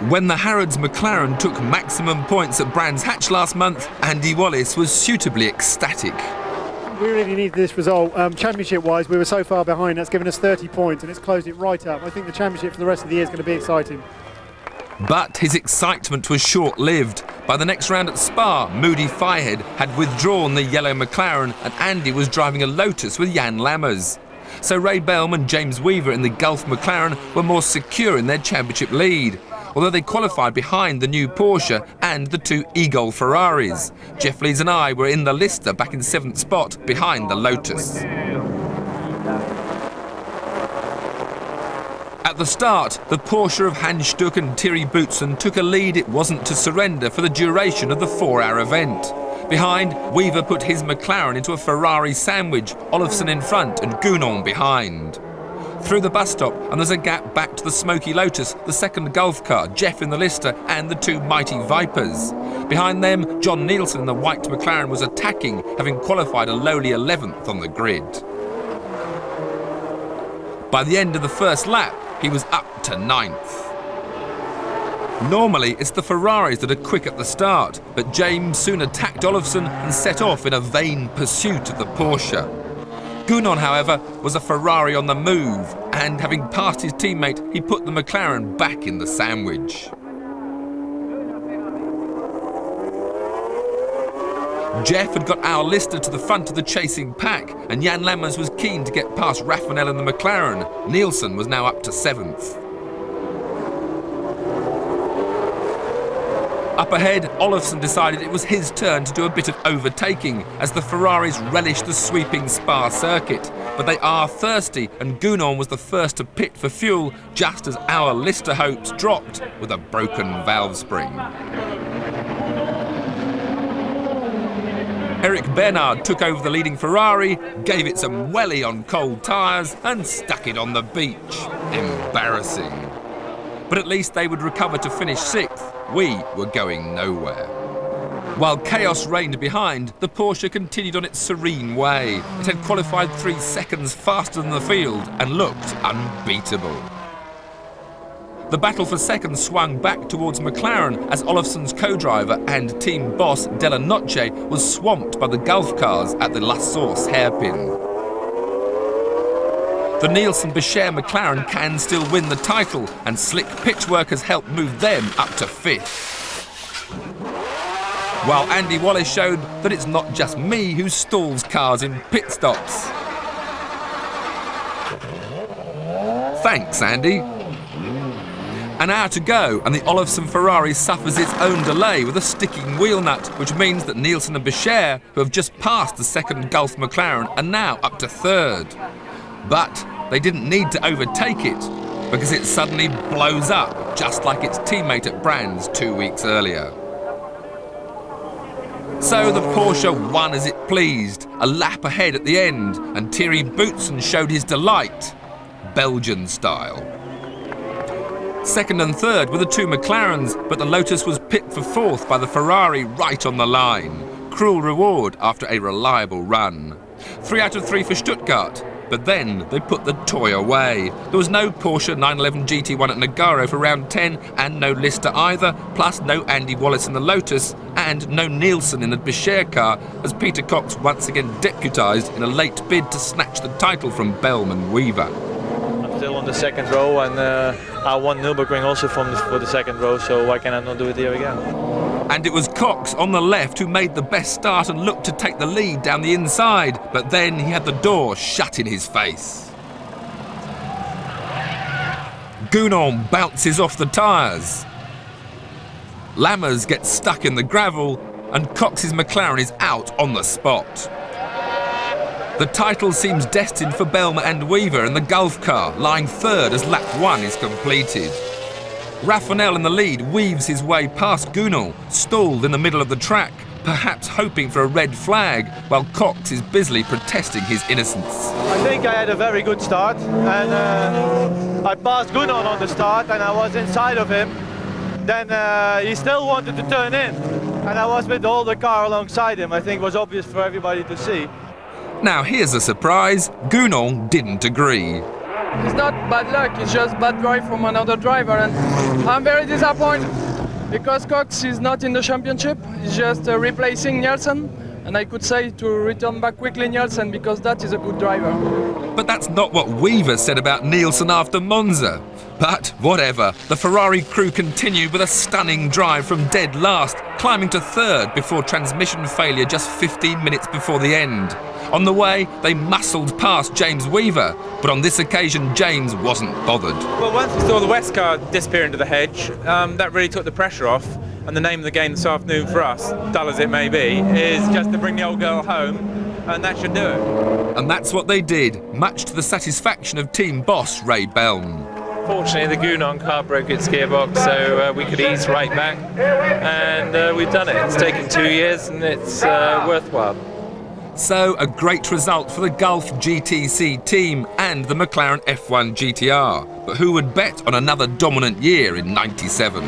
When the Harrods McLaren took maximum points at Brands Hatch last month, Andy Wallace was suitably ecstatic. We really needed this result. Championship-wise, we were so far behind, that's given us 30 points and it's closed it right up. I think the championship for the rest of the year is going to be exciting. But his excitement was short-lived. By the next round at Spa, Moody Firehead had withdrawn the yellow McLaren and Andy was driving a Lotus with Jan Lammers. So Ray Bellman and James Weaver in the Gulf McLaren were more secure in their championship lead, although they qualified behind the new Porsche and the two E-Gol Ferraris. Jeff Lees and I were in the Lister back in 7th spot behind the Lotus. At the start, the Porsche of Hans Stuck and Thierry Boutsen took a lead it wasn't to surrender for the duration of the 4-hour event. Behind, Weaver put his McLaren into a Ferrari sandwich, Olofsson in front and Gounon behind. Through the bus stop, and there's a gap back to the Smoky Lotus, the second Gulf car, Jeff in the Lister and the two Mighty Vipers. Behind them, John Nielsen in the white McLaren was attacking, having qualified a lowly 11th on the grid. By the end of the first lap, he was up to 9th. Normally, it's the Ferraris that are quick at the start, but James soon attacked Olofsson and set off in a vain pursuit of the Porsche. Gounon, however, was a Ferrari on the move, and having passed his teammate, he put the McLaren back in the sandwich. Jeff had got our Lister to the front of the chasing pack, and Jan Lammers was keen to get past Raffanel and the McLaren. Nielsen was now up to 7th. Up ahead, Olofsson decided it was his turn to do a bit of overtaking as the Ferraris relished the sweeping Spa circuit. But they are thirsty and Gounon was the first to pit for fuel just as our Lister hopes dropped with a broken valve spring. Eric Bernard took over the leading Ferrari, gave it some welly on cold tyres and stuck it on the beach. Embarrassing. But at least they would recover to finish 6th. We were going nowhere. While chaos reigned behind, the Porsche continued on its serene way. It had qualified 3 seconds faster than the field and looked unbeatable. The battle for second swung back towards McLaren as Olofsson's co-driver and team boss Della Noce was swamped by the Gulf cars at the La Source hairpin. The Nielsen-Becher McLaren can still win the title, and slick pitch work has helped move them up to 5th. While Andy Wallace showed that it's not just me who stalls cars in pit stops. Thanks, Andy. An hour to go, and the Olofsson Ferrari suffers its own delay with a sticking wheel nut, which means that Nielsen and Becher, who have just passed the second Gulf McLaren, are now up to 3rd. But they didn't need to overtake it, because it suddenly blows up, just like its teammate at Brands 2 weeks earlier. So the Porsche won as it pleased, a lap ahead at the end, and Thierry Boutsen showed his delight, Belgian style. Second and third were the two McLarens, but the Lotus was pipped for 4th by the Ferrari right on the line. Cruel reward after a reliable run. 3 out of 3 for Stuttgart, but then they put the toy away. There was no Porsche 911 GT1 at Nogaro for round 10 and no Lister either, plus no Andy Wallace in the Lotus and no Nielsen in the Becher car as Peter Cox once again deputised in a late bid to snatch the title from Bellman Weaver. I'm still on the 2nd row and I won Nürburgring also for the 2nd row, so why can I not do it here again? And it was Cox on the left who made the best start and looked to take the lead down the inside, but then he had the door shut in his face. Gounon bounces off the tyres. Lammers gets stuck in the gravel and Cox's McLaren is out on the spot. The title seems destined for Bellman and Weaver in the Gulf car, lying 3rd as lap 1 is completed. Raffanel in the lead weaves his way past Gounon, stalled in the middle of the track, perhaps hoping for a red flag, while Cox is busily protesting his innocence. I think I had a very good start, and I passed Gounon on the start, and I was inside of him. Then he still wanted to turn in, and I was with the older car alongside him. I think it was obvious for everybody to see. Now here's a surprise, Gounon didn't agree. It's not bad luck, it's just bad drive from another driver, and I'm very disappointed because Cox is not in the championship. He's just replacing Nielsen, and I could say to return back quickly Nielsen because that is a good driver. But that's not what Weaver said about Nielsen after Monza. But whatever, the Ferrari crew continued with a stunning drive from dead last, climbing to third before transmission failure just 15 minutes before the end. On the way, they muscled past James Weaver, but on this occasion, James wasn't bothered. Well, once we saw the West car disappear into the hedge, that really took the pressure off. And the name of the game this afternoon for us, dull as it may be, is just to bring the old girl home, and that should do it. And that's what they did, much to the satisfaction of team boss Ray Belm. Fortunately, the Gunon car broke its gearbox, so we could ease right back, and we've done it. It's taken 2 years, and it's worthwhile. So, a great result for the Gulf GTC team and the McLaren F1 GTR. But who would bet on another dominant year in '97?